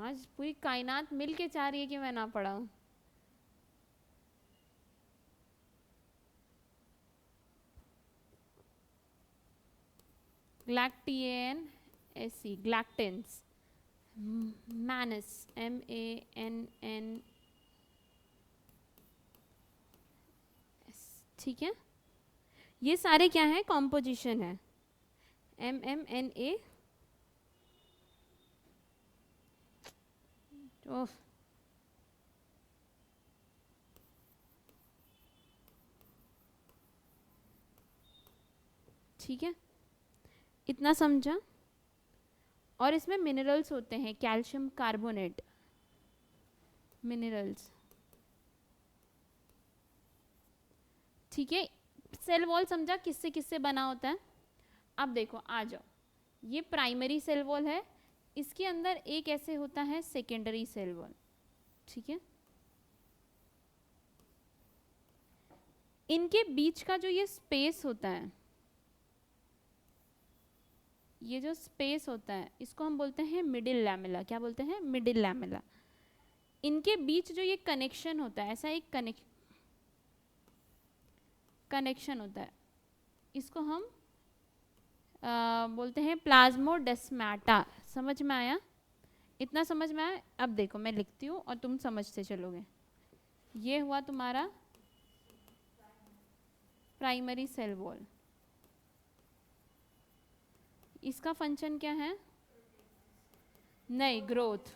आज पूरी कायनात मिल के चाह रही है कि मैं ना पढ़ाऊं। ग्लैक्टियन ग्लैक्टेंस, मैनस MANNS, ठीक है। ये सारे क्या है, कॉम्पोजिशन है। MMA, ओह ठीक है, इतना समझा। और इसमें मिनरल्स होते हैं, कैल्शियम कार्बोनेट मिनरल्स, ठीक है। सेल वॉल समझा किससे किससे बना होता है। अब देखो आ जाओ, ये प्राइमरी सेल वॉल है, इसके अंदर एक ऐसे होता है सेकेंडरी सेल वॉल, ठीक है। इनके बीच का जो ये स्पेस होता है, ये जो स्पेस होता है इसको हम बोलते हैं मिडिल लैमेला। क्या बोलते हैं, मिडिल लैमेला। इनके बीच जो ये कनेक्शन होता है, ऐसा एक कनेक्शन होता है, इसको हम बोलते हैं प्लाज्मोडेस्माटा। समझ में आया, इतना समझ में आया। अब देखो मैं लिखती हूँ और तुम समझते चलोगे। ये हुआ तुम्हारा प्राइमरी सेल वॉल। इसका फंक्शन क्या है, नहीं ग्रोथ,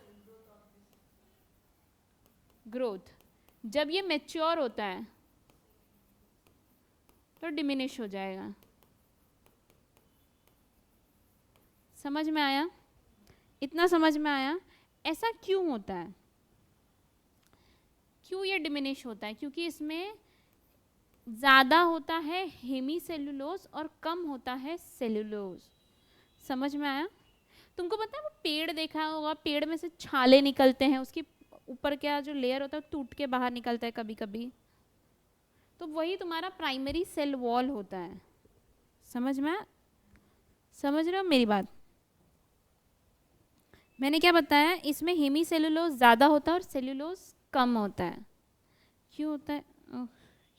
ग्रोथ। जब ये मैच्योर होता है तो डिमिनिश हो जाएगा। समझ में आया, इतना समझ में आया। ऐसा क्यों होता है, क्यों ये डिमिनिश होता है, क्योंकि इसमें ज़्यादा होता है हेमीसेलुलोज और कम होता है सेलुलोज। समझ में आया। तुमको पता है वो पेड़ देखा होगा, पेड़ में से छाले निकलते हैं, उसकी ऊपर क्या जो लेयर होता है टूट के बाहर निकलता है कभी कभी, तो वही तुम्हारा प्राइमरी सेल वॉल होता है। समझ में, समझ रहे हो मेरी बात। मैंने क्या बताया, इसमें हेमीसेलुलोज ज़्यादा होता है और सेलुलोज कम होता है। क्यों होता है,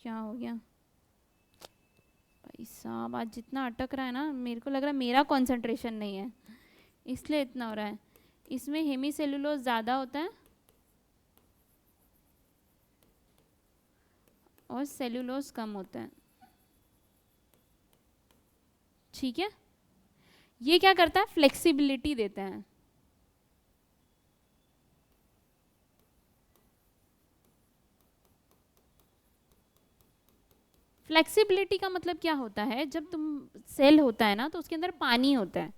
क्या हो गया भाई साहब, आज जितना अटक रहा है ना, मेरे को लग रहा है मेरा कंसंट्रेशन नहीं है, इसलिए इतना हो रहा है। इसमें हेमीसेलुलोज ज़्यादा होता है और सेलुलोज कम होता है, ठीक है। ये क्या करता है, फ्लेक्सिबिलिटी देता है। फ्लेक्सिबिलिटी का मतलब क्या होता है, जब तुम सेल होता है ना तो उसके अंदर पानी होता है,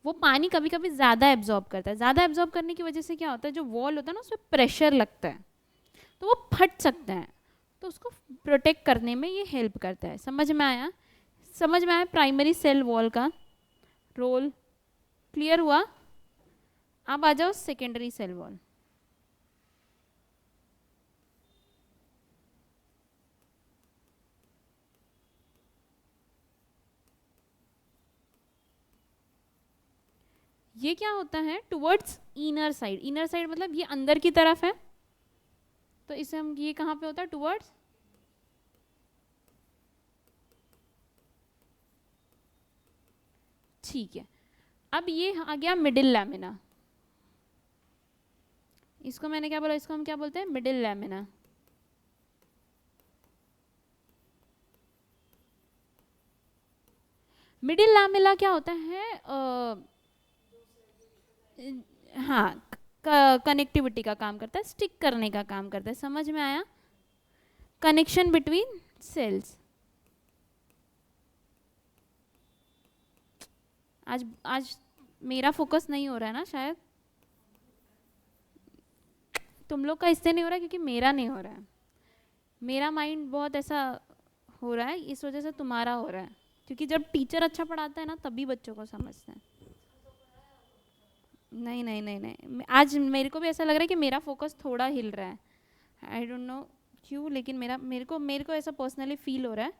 वो पानी कभी कभी ज़्यादा एब्जॉर्ब करता है। ज़्यादा एब्जॉर्ब करने की वजह से क्या होता है, जो वॉल होता है ना उसमें प्रेशर लगता है तो वो फट सकता है, तो उसको प्रोटेक्ट करने में ये हेल्प करता है। समझ में आया, समझ में आया प्राइमरी सेल वॉल का रोल, क्लियर हुआ। अब आ जाओ सेकेंडरी सेल वॉल। ये क्या होता है, towards inner side. Inner side मतलब ये अंदर की तरफ है, तो इसे हम, ये कहाँ पे होता है, टुवर्ड्स, ठीक है। अब ये आ गया मिडिल लैमिना, इसको मैंने क्या बोला, इसको हम क्या बोलते हैं, मिडिल लैमिना। मिडिल लैमिला क्या होता है, हाँ, कनेक्टिविटी का काम करता है, स्टिक करने का काम करता है। समझ में आया, कनेक्शन बिटवीन सेल्स। आज आज मेरा फोकस नहीं हो रहा है ना शायद, तुम लोग का इससे नहीं हो रहा है क्योंकि मेरा नहीं हो रहा है। मेरा माइंड बहुत ऐसा हो रहा है, इस वजह से तुम्हारा हो रहा है, क्योंकि जब टीचर अच्छा पढ़ाता है ना तभी बच्चों को समझते हैं। नहीं नहीं नहीं नहीं, आज मेरे को भी ऐसा लग रहा है कि मेरा फोकस थोड़ा हिल रहा है, आई डोंट नो क्यों, लेकिन मेरे को ऐसा पर्सनली फील हो रहा है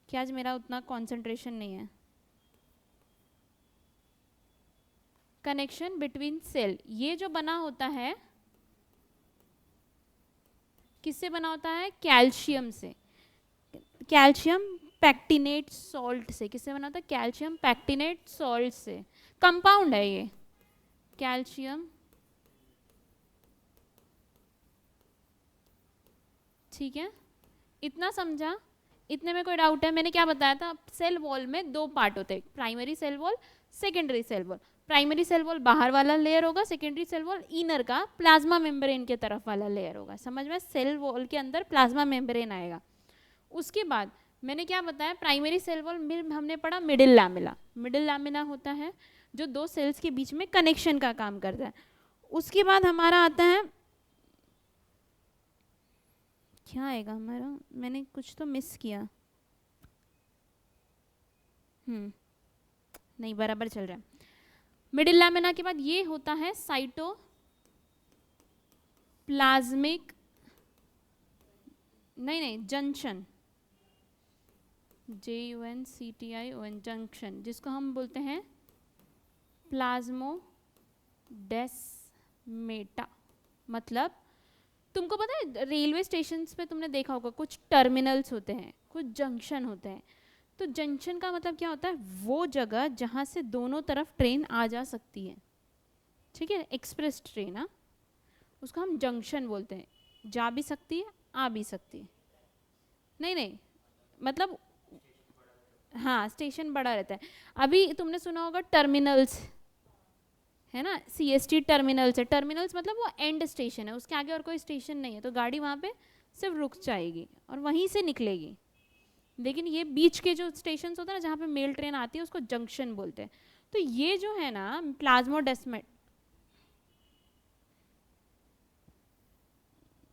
कि आज मेरा उतना कंसंट्रेशन नहीं है, कनेक्शन बिटवीन सेल, ये जो बना होता है किससे बना होता है? कैल्शियम से, कैल्शियम पैक्टिनेट सॉल्ट से। किससे बना होता है? कैल्शियम पैक्टिनेट सॉल्ट से। कंपाउंड है ये कैल्शियम, ठीक है, इतना समझा? इतने में कोई डाउट है? मैंने क्या बताया था, सेल वॉल में दो पार्ट होते हैं, primary cell wall, secondary cell wall. Primary cell wall बाहर वाला लेयर होगा, सेकेंडरी सेल वॉल इनर का प्लाज्मा मेम्ब्रेन के तरफ वाला लेयर होगा। समझ में? सेल वॉल के अंदर प्लाज्मा मेम्ब्रेन आएगा। उसके बाद मैंने क्या बताया, प्राइमरी सेल वॉल में हमने पढ़ा मिडिल लैमिना। मिडिल लैमिना होता है जो दो सेल्स के बीच में कनेक्शन का काम करता है। उसके बाद हमारा आता है, क्या आएगा हमारा, मैंने कुछ तो मिस किया, नहीं बराबर चल रहा है। मिडिल लैमिना के बाद ये होता है साइटोप्लाज्मिक, नहीं जंक्शन, JUNCTION जंक्शन, जिसको हम बोलते हैं प्लाज्मोडेस्मेटा। मतलब तुमको पता है रेलवे स्टेशन पे तुमने देखा होगा कुछ टर्मिनल्स होते हैं, कुछ जंक्शन होते हैं। तो जंक्शन का मतलब क्या होता है? वो जगह जहाँ से दोनों तरफ ट्रेन आ जा सकती है, ठीक है, एक्सप्रेस ट्रेन, हाँ, उसको हम जंक्शन बोलते हैं। जा भी सकती है, आ भी सकती है। नहीं मतलब हाँ, स्टेशन बड़ा रहता है। अभी तुमने सुना होगा टर्मिनल्स, है ना, CST टर्मिनल्स है। टर्मिनल्स मतलब वो एंड स्टेशन है, उसके आगे और कोई स्टेशन नहीं है, तो गाड़ी वहाँ पे सिर्फ रुक जाएगी और वहीं से निकलेगी। लेकिन ये बीच के जो स्टेशन होते हैं ना, जहाँ पे मेल ट्रेन आती है, उसको जंक्शन बोलते हैं। तो ये जो है ना प्लाज्मोडेस्मेट,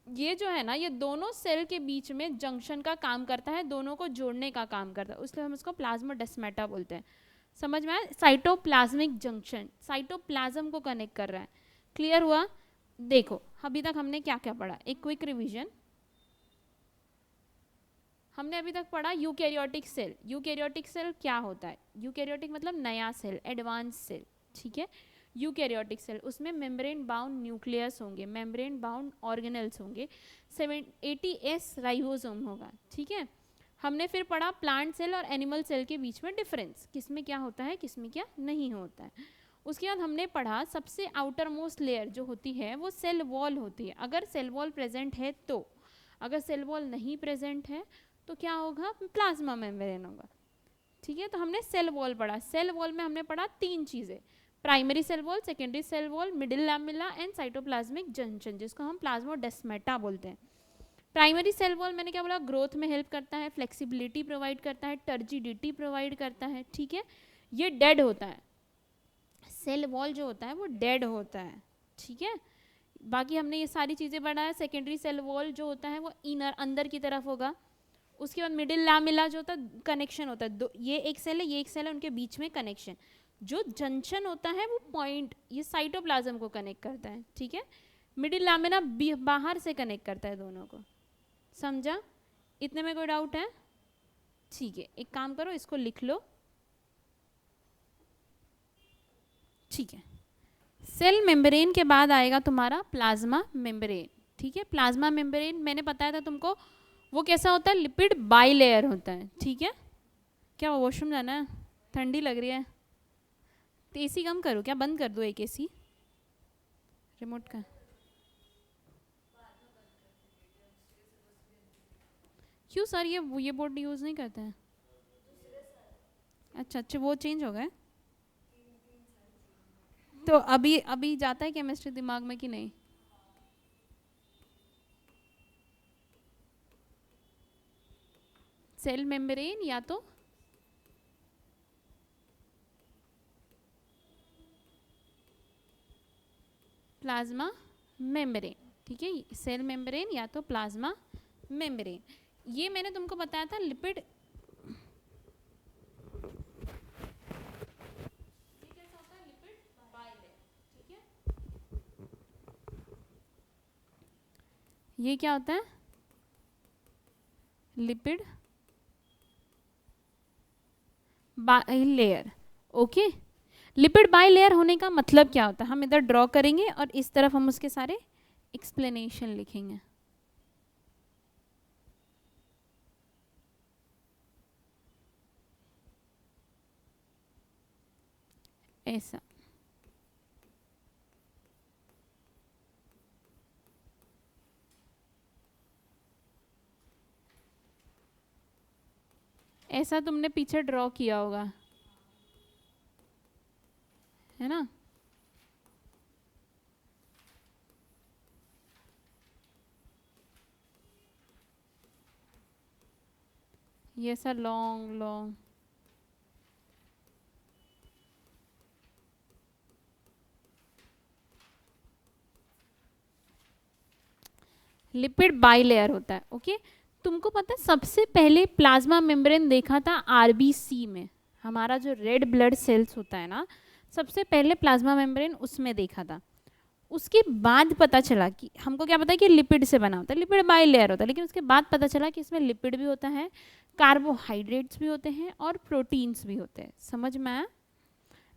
ये जो है ना, ये दोनों सेल के बीच में जंक्शन का काम करता है, दोनों को जोड़ने का काम करता है, इसलिए हम इसको प्लाज्मोडेस्मेटा बोलते हैं। समझ में आया? साइटोप्लाज्मिक जंक्शन साइटोप्लाज्म को कनेक्ट कर रहा है। क्लियर हुआ? देखो अभी तक हमने क्या क्या पढ़ा, एक क्विक रिवीजन। हमने अभी तक पढ़ा यूकैरियोटिक सेल। यूकैरियोटिक सेल क्या होता है? यूकैरियोटिक मतलब नया सेल, एडवांस सेल, ठीक है। यूकैरियोटिक सेल, उसमें मेम्ब्रेन बाउंड न्यूक्लियस होंगे, मेम्ब्रेन बाउंड ऑर्गेनेल्स होंगे, 780S राइबोसोम होगा, ठीक है। हमने फिर पढ़ा प्लांट सेल और एनिमल सेल के बीच में डिफरेंस, किसमें क्या होता है, किसमें क्या नहीं होता है। उसके बाद हमने पढ़ा सबसे आउटर मोस्ट लेयर जो होती है वो सेल वॉल होती है। अगर सेल वॉल प्रेजेंट है तो, अगर सेल वॉल नहीं प्रेजेंट है तो क्या होगा? प्लाज्मा मेम्ब्रेन होगा, ठीक है। तो हमने सेल वॉल पढ़ा। सेल वॉल में हमने पढ़ा तीन चीज़ें, primary cell wall, secondary cell wall, middle lamella and cytoplasmic junction, जिसको हम प्लाज्मोडेस्मेटा बोलते हैं। प्राइमरी सेल वॉल मैंने क्या बोला, ग्रोथ में हेल्प करता है, फ्लेक्सिबिलिटी प्रोवाइड करता है, टर्जिडिटी प्रोवाइड करता है, ठीक है। ये डेड होता है, सेल वॉल जो होता है वो डेड होता है, ठीक है। बाकी हमने ये सारी चीज़ें पढ़ा है। सेकेंडरी सेल वॉल जो होता है वो इनर अंदर की तरफ होगा। उसके बाद मिडिल लैमेला जो होता है कनेक्शन होता है, ये एक सेल है, ये एक सेल है, उनके बीच में कनेक्शन। जो जंक्शन होता है वो पॉइंट, ये साइटोप्लाज्म को कनेक्ट करता है, ठीक है। मिडिल लैमेला बाहर से कनेक्ट करता है दोनों को। समझा? इतने में कोई डाउट है? ठीक है, एक काम करो, इसको लिख लो, ठीक है। सेल मेम्ब्रेन के बाद आएगा तुम्हारा प्लाज्मा मेम्ब्रेन, ठीक है। प्लाज्मा मेम्ब्रेन मैंने बताया था तुमको, वो कैसा होता है? लिपिड बाइलेयर होता है, ठीक है। क्या वॉशरूम जाना है? ठंडी लग रही है तो AC कम करो क्या, बंद कर दो एक AC रिमोट का। क्यों सर, ये बोर्ड यूज़ नहीं करते हैं? अच्छा, वो चेंज हो गए। तो अभी जाता है केमिस्ट्री दिमाग में कि नहीं? सेल मेम्ब्रेन या तो प्लाज्मा मेम्ब्रेन, ठीक है। सेल मेम्ब्रेन या तो प्लाज्मा मेम्ब्रेन, ये मैंने तुमको बताया था लिपिड, ये कैसा होता है? लिपिड बाइलेयर, ठीक है। ये क्या होता है? Lipid bilayer, okay. Lipid bilayer होने का मतलब क्या होता है, हम इधर ड्रॉ करेंगे और इस तरफ हम उसके सारे एक्सप्लेनेशन लिखेंगे। ऐसा ऐसा तुमने पीछे ड्रॉ किया होगा, है ना। ये ऐसा लॉन्ग लॉन्ग, लिपिड बाइलेयर होता है। ओके, तुमको पता है सबसे पहले प्लाज्मा मेम्ब्रेन देखा था आरबीसी में, हमारा जो रेड ब्लड सेल्स होता है ना, सबसे पहले प्लाज्मा मेम्ब्रेन उसमें देखा था। उसके बाद पता चला कि हमको क्या पता है कि लिपिड से बना होता है, लिपिड बाइलेयर होता है, लेकिन उसके बाद पता चला कि इसमें लिपिड भी होता है, कार्बोहाइड्रेट्स भी होते हैं और प्रोटीन्स भी होते हैं। समझ में आया।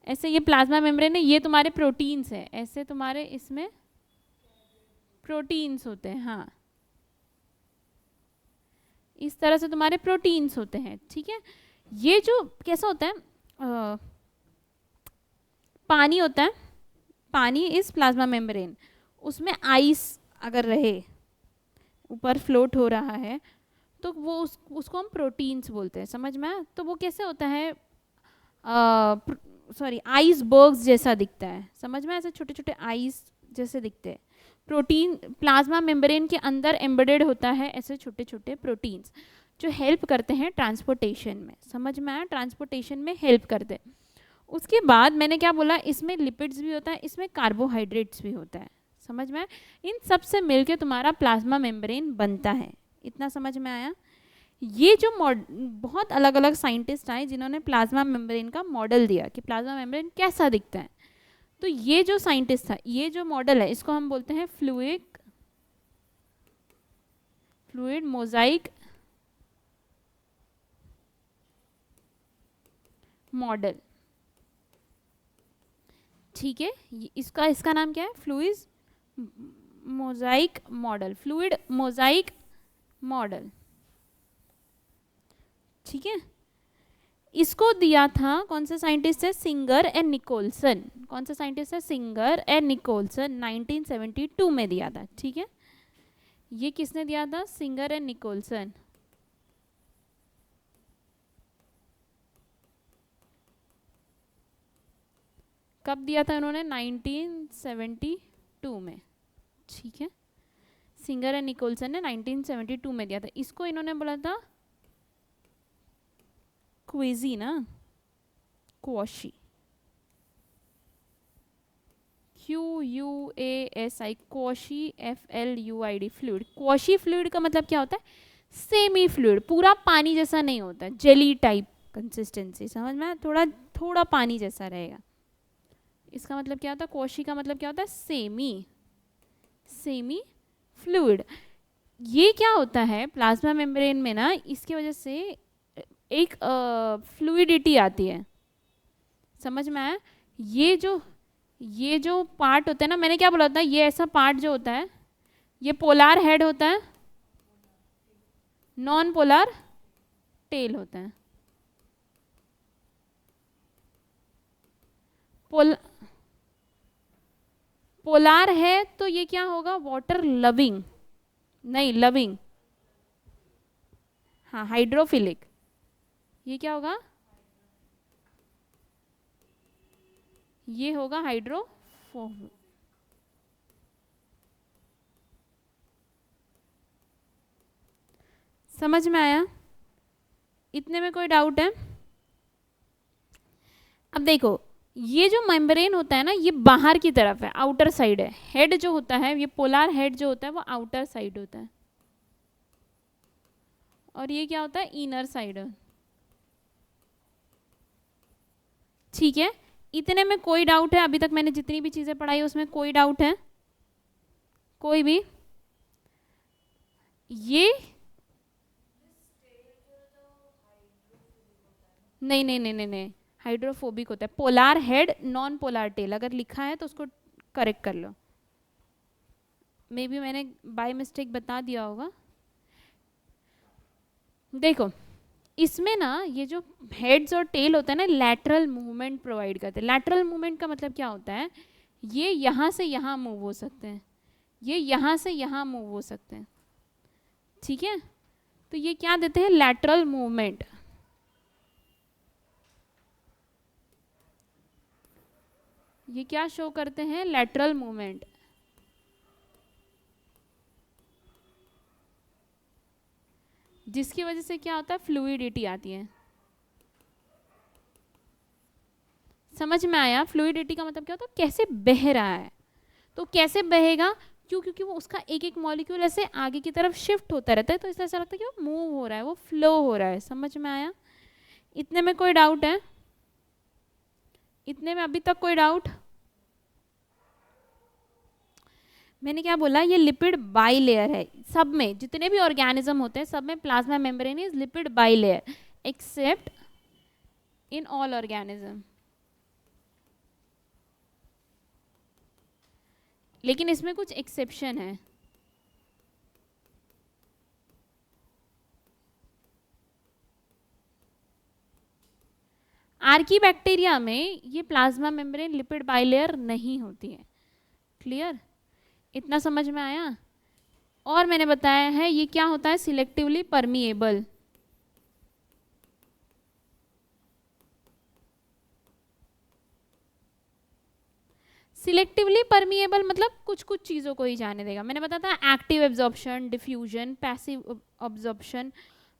ऐसे ये प्लाज्मा मेम्ब्रेन है, ये तुम्हारे प्रोटीन्स है, ऐसे तुम्हारे इसमें प्रोटीन्स होते हैं। हाँ, इस तरह से तुम्हारे प्रोटीन्स होते हैं। ठीक है, ये जो कैसा होता है, पानी होता है, पानी इस प्लाज्मा मेम्ब्रेन, उसमें आइस अगर रहे, ऊपर फ्लोट हो रहा है, तो वो उसको हम प्रोटीन्स बोलते हैं। समझ में आया। तो वो कैसे होता है, सॉरी, आइसबर्ग्स जैसा दिखता है। समझ में, ऐसे छोटे छोटे आइस जैसे दिखते हैं। प्रोटीन प्लाज्मा मेम्ब्रेन के अंदर एम्बेडेड होता है ऐसे छोटे छोटे प्रोटीन्स, जो हेल्प करते हैं ट्रांसपोर्टेशन में। समझ में आया, ट्रांसपोर्टेशन में हेल्प करते हैं। उसके बाद मैंने क्या बोला, इसमें लिपिड्स भी होता है, इसमें कार्बोहाइड्रेट्स भी होता है। समझ में आया, इन सब से मिलके तुम्हारा प्लाज्मा मेम्ब्रेन बनता है। इतना समझ में आया। ये जो बहुत अलग अलग साइंटिस्ट आए जिन्होंने प्लाज्मा मेम्ब्रेन का मॉडल दिया कि प्लाज्मा मेम्ब्रेन कैसा दिखता है। तो ये जो साइंटिस्ट था, ये जो मॉडल है, इसको हम बोलते हैं फ्लूइड मोजाइक मॉडल। ठीक है, इसका इसका नाम क्या है, fluid Mosaic model, fluid Mosaic model. ठीक है, इसको दिया था कौन से साइंटिस्ट है, सिंगर एंड निकोलसन। कौन सा साइंटिस्ट है, सिंगर एंड निकोलसन, 1972 में दिया था। ठीक है, ये किसने दिया था, सिंगर एंड निकोलसन। कब दिया था उन्होंने, 1972 में। ठीक है, सिंगर एंड निकोलसन ने 1972 में दिया था। इसको इन्होंने बोला था क्वेजी ना, quasi, QUASI, quasi, FLUID, fluid. Quasi fluid का मतलब क्या होता है, सेमी फ्लूइड, पूरा पानी जैसा नहीं होता, जेली टाइप कंसिस्टेंसी। समझ में, थोड़ा थोड़ा पानी जैसा रहेगा। इसका मतलब क्या होता है, क्वाशी का मतलब क्या होता है, सेमी फ्लूइड। ये क्या होता है प्लाज्मा मेम्ब्रेन में ना, इसकी वजह से एक फ्लूइडिटी आती है। समझ में आया। ये जो पार्ट होता है ना, मैंने क्या बोला था, ये ऐसा पार्ट जो होता है, ये पोलार हेड होता है, नॉन पोलार टेल होता है। पोलार है तो ये क्या होगा, वाटर लविंग, नहीं लविंग, हाँ हाइड्रोफिलिक। ये क्या होगा, ये होगा हाइड्रोफोबिक। समझ में आया, इतने में कोई डाउट है। अब देखो, ये जो मेम्ब्रेन होता है ना, ये बाहर की तरफ है, आउटर साइड है। हेड जो होता है, ये पोलार हेड जो होता है, वो आउटर साइड होता है, और ये क्या होता है, इनर साइड। ठीक है, इतने में कोई डाउट है, अभी तक मैंने जितनी भी चीजें पढ़ाई उसमें कोई डाउट है, कोई भी। ये नहीं नहीं नहीं नहीं नहीं, हाइड्रोफोबिक होता है। Polar head non polar tail, अगर लिखा है तो उसको करेक्ट कर लो, मे बी मैंने बाय मिस्टेक बता दिया होगा। देखो इसमें ना ये जो हेड्स और टेल होता है ना, लैटरल मूवमेंट प्रोवाइड करते हैं। लैटरल मूवमेंट का मतलब क्या होता है, ये यहाँ से यहाँ मूव हो सकते हैं, ये यहाँ से यहाँ मूव हो सकते हैं, ठीक है। तो ये क्या देते हैं, लैटरल मूवमेंट। ये क्या शो करते हैं, लैटरल मूवमेंट। जिसकी वजह से क्या होता है, फ्लूइडिटी आती है। समझ में आया? फ्लूइडिटी का मतलब क्या होता है, कैसे बह रहा है। तो कैसे बहेगा, क्यों? क्योंकि वो उसका एक एक मॉलिक्यूल ऐसे आगे की तरफ शिफ्ट होता रहता है, तो इससे ऐसा लगता है कि वो मूव हो रहा है, वो फ्लो हो रहा है। समझ में आया? इतने में कोई डाउट है? इतने में अभी तक कोई डाउट? मैंने क्या बोला, ये लिपिड बाई लेयर है। सब में जितने भी ऑर्गेनिज्म होते हैं सब में plasma membrane is lipid by layer, accept in all organism. लेकिन इसमें कुछ एक्सेप्शन है। आर्कीबैक्टीरिया में ये प्लाज्मा मेम्ब्रेन लिपिड बाइलेयर नहीं होती है। क्लियर? इतना समझ में आया? और मैंने बताया है ये क्या होता है, सिलेक्टिवली परमिएबल। सिलेक्टिवली परमिएबल मतलब कुछ कुछ चीज़ों को ही जाने देगा। मैंने बताया था active absorption, diffusion, passive absorption,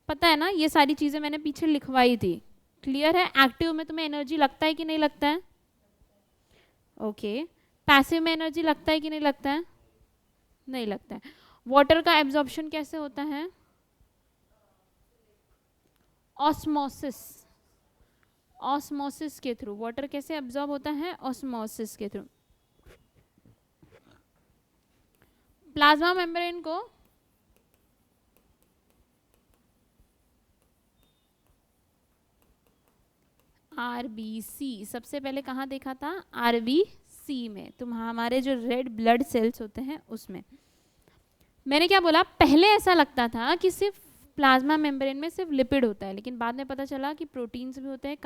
पता है ना, ये सारी चीज़ें मैंने पीछे लिखवाई थी। क्लियर है? एक्टिव में तुम्हें एनर्जी लगता है कि नहीं लगता है? ओके। पैसिव में एनर्जी लगता है कि नहीं लगता है? नहीं लगता है। वाटर का एब्जॉर्प्शन कैसे होता है? ऑस्मोसिस। ऑस्मोसिस के थ्रू वाटर कैसे एब्जॉर्ब होता है? ऑस्मोसिस के थ्रू। प्लाज्मा मेम्ब्रेन को आरबीसी सबसे पहले कहाँ देखा था? आरबीसी में। तुम हमारे जो रेड ब्लड सेल्स होते हैं उसमें। मैंने क्या बोला, पहले ऐसा लगता था कि सिर्फ प्लाज्मा मेम्ब्रेन में सिर्फ लिपिड होता है, लेकिन बाद में पता चला कि प्रोटीन्स भी होते हैं,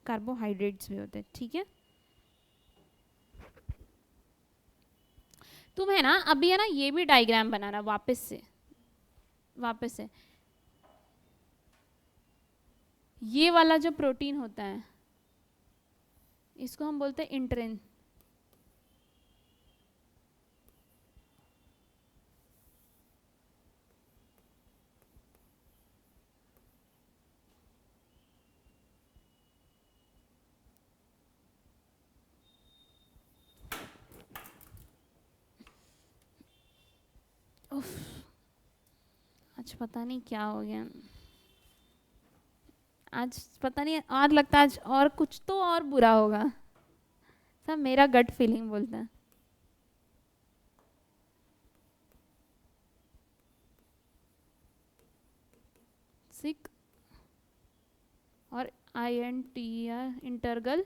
कार्बोहाइड्रेट्स भी होते हैं, ठीक है। तुम है ना अभी है ना ये भी डायग्राम बनाना वापस से। ये वाला जो प्रोटीन होता है इसको हम बोलते हैं इंट्रेन। आज पता नहीं क्या हो गया, आज पता नहीं, और लगता है आज और कुछ तो और बुरा होगा, सब मेरा गट फीलिंग बोलता है। सिक और INTR इंटरगल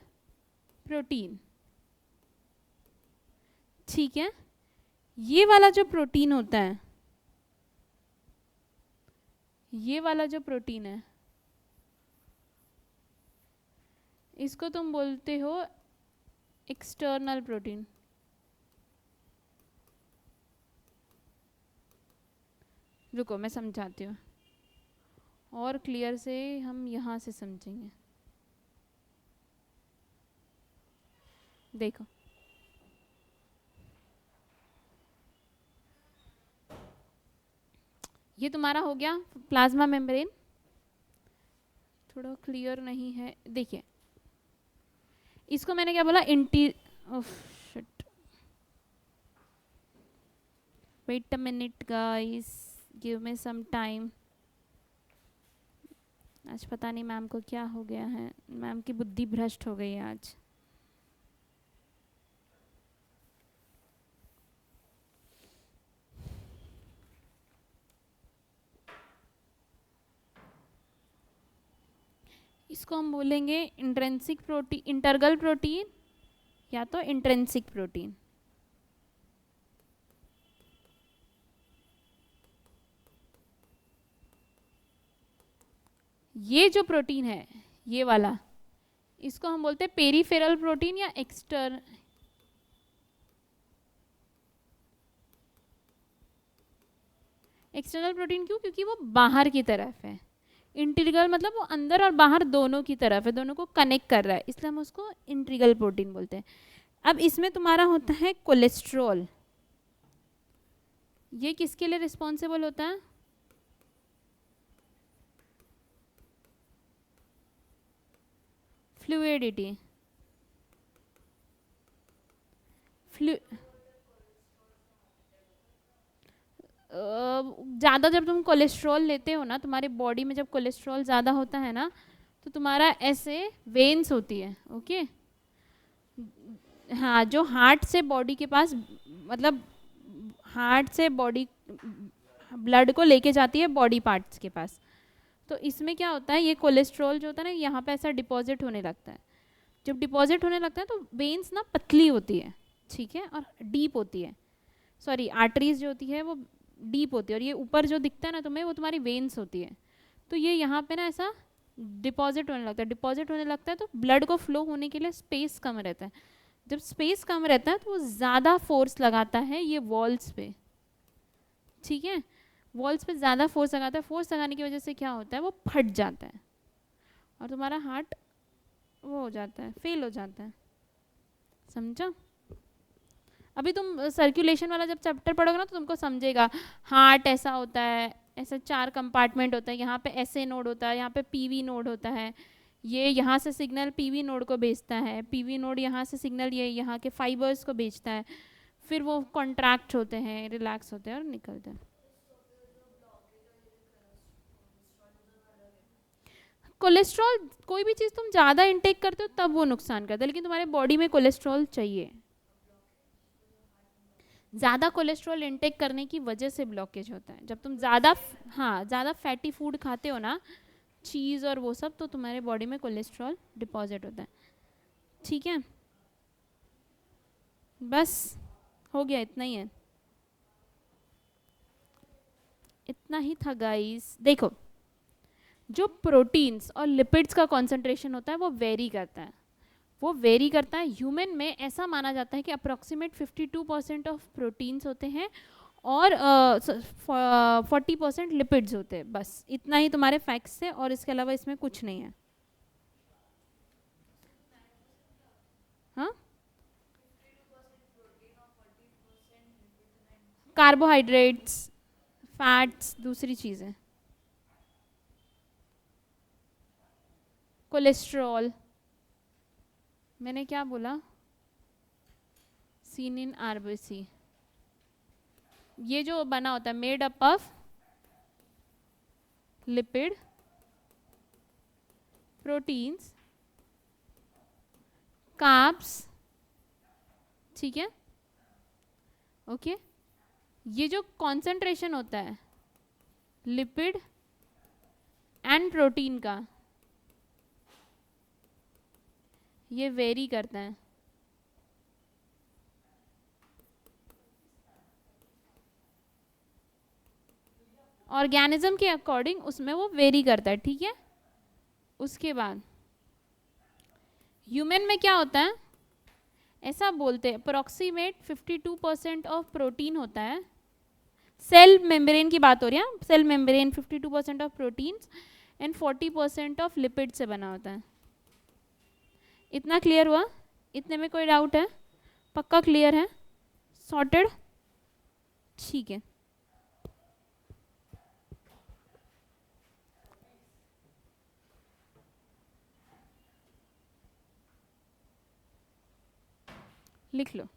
प्रोटीन, ठीक है। ये वाला जो प्रोटीन होता है, ये वाला जो प्रोटीन है इसको तुम बोलते हो एक्सटर्नल प्रोटीन। रुको मैं समझाती हूँ और क्लियर से, हम यहाँ से समझेंगे। देखो ये तुम्हारा हो गया प्लाज्मा मेम्ब्रेन, थोड़ा क्लियर नहीं है, देखिए इसको मैंने क्या बोला, shit, wait a minute guys, give me some time. आज पता नहीं मैम को क्या हो गया है, मैम की बुद्धि भ्रष्ट हो गई है आज। इसको हम बोलेंगे इंट्रिंसिक प्रोटीन, इंटरगल प्रोटीन या तो इंट्रिंसिक प्रोटीन। ये जो प्रोटीन है ये वाला, इसको हम बोलते हैं पेरीफेरल प्रोटीन या एक्सटर्नल प्रोटीन। क्यों? क्योंकि वो बाहर की तरफ है। इंटीग्रल मतलब वो अंदर और बाहर दोनों की तरफ है, दोनों को कनेक्ट कर रहा है, इसलिए हम उसको इंटीग्रल प्रोटीन बोलते हैं। अब इसमें तुम्हारा होता है कोलेस्ट्रॉल। ये किसके लिए रिस्पॉन्सिबल होता है? फ्लूइडिटी। ज़्यादा जब तुम कोलेस्ट्रॉल लेते हो ना, तुम्हारे बॉडी में जब कोलेस्ट्रॉल ज़्यादा होता है ना, तो तुम्हारा ऐसे वेन्स होती है, ओके। हाँ, जो हार्ट से बॉडी के पास, मतलब हार्ट से बॉडी ब्लड को लेके जाती है बॉडी पार्ट्स के पास। तो इसमें क्या होता है, ये कोलेस्ट्रॉल जो होता है ना, यहाँ पे ऐसा डिपॉजिट होने लगता है। जब डिपॉजिट होने लगता है तो वेन्स ना पतली होती है, ठीक है, और डीप होती है। सॉरी, आर्टरीज जो होती है वो डीप होती है, और ये ऊपर जो दिखता है ना तुम्हें, वो तुम्हारी वेन्स होती है। तो ये यहाँ पे ना ऐसा डिपॉजिट होने लगता है। डिपॉजिट होने लगता है तो ब्लड को फ्लो होने के लिए स्पेस कम रहता है। जब स्पेस कम रहता है तो वो ज़्यादा फोर्स लगाता है ये वॉल्स पे, ठीक है। वॉल्स पे ज़्यादा फोर्स लगाता है। फोर्स लगाने की वजह से क्या होता है, वो फट जाता है और तुम्हारा हार्ट वो हो जाता है, फेल हो जाता है। समझा? अभी तुम सर्कुलेशन वाला जब चैप्टर पढ़ोगे ना तो तुमको समझेगा। हार्ट ऐसा होता है, ऐसा 4 कंपार्टमेंट होता है, यहाँ पे एसए नोड होता है, यहाँ पे पीवी नोड होता है, ये यहाँ से सिग्नल पीवी नोड को भेजता है, पीवी नोड यहाँ से सिग्नल ये यहाँ के फाइबर्स को भेजता है, फिर वो कॉन्ट्रैक्ट होते हैं, रिलैक्स होते हैं और निकलते हैं। कोलेस्ट्रॉल, कोई भी चीज़ तुम ज़्यादा इंटेक करते हो तब वो नुकसान करता है, लेकिन तुम्हारे बॉडी में कोलेस्ट्रॉल चाहिए। ज़्यादा कोलेस्ट्रॉल इंटेक करने की वजह से ब्लॉकेज होता है। जब तुम ज़्यादा, हाँ, ज़्यादा फैटी फूड खाते हो ना, चीज़ और वो सब, तो तुम्हारे बॉडी में कोलेस्ट्रॉल डिपॉजिट होता है, ठीक है। बस हो गया, इतना ही है, इतना ही था गाइस। देखो, जो प्रोटीन्स और लिपिड्स का कॉन्सेंट्रेशन होता है वो वेरी करता है, वो वेरी करता है। ह्यूमन में ऐसा माना जाता है कि अप्रॉक्सीमेट 52% ऑफ प्रोटीन्स होते हैं और 40% लिपिड्स होते हैं। बस इतना ही तुम्हारे फैक्ट्स थे, और इसके अलावा इसमें कुछ नहीं है। हाँ, कार्बोहाइड्रेट्स, फैट्स, दूसरी चीज़ें, कोलेस्ट्रॉल, मैंने क्या बोला, सीन इन आरबीसी, ये जो बना होता है made up of lipid, proteins, carbs, ठीक है, ओके। ये जो कॉन्सेंट्रेशन होता है लिपिड एंड प्रोटीन का, ये वेरी करता है। ऑर्गेनिज्म के अकॉर्डिंग उसमें वो वेरी करता है, ठीक है। उसके बाद ह्यूमन में क्या होता है, ऐसा बोलते हैं अप्रोक्सीमेट 52% ऑफ प्रोटीन होता है। सेल मेम्ब्रेन की बात हो रही है, cell membrane 52% of proteins and 40% of lipid से बना होता है। इतना क्लियर हुआ? इतने में कोई डाउट है? पक्का क्लियर है? सॉर्टेड? ठीक है, लिख लो।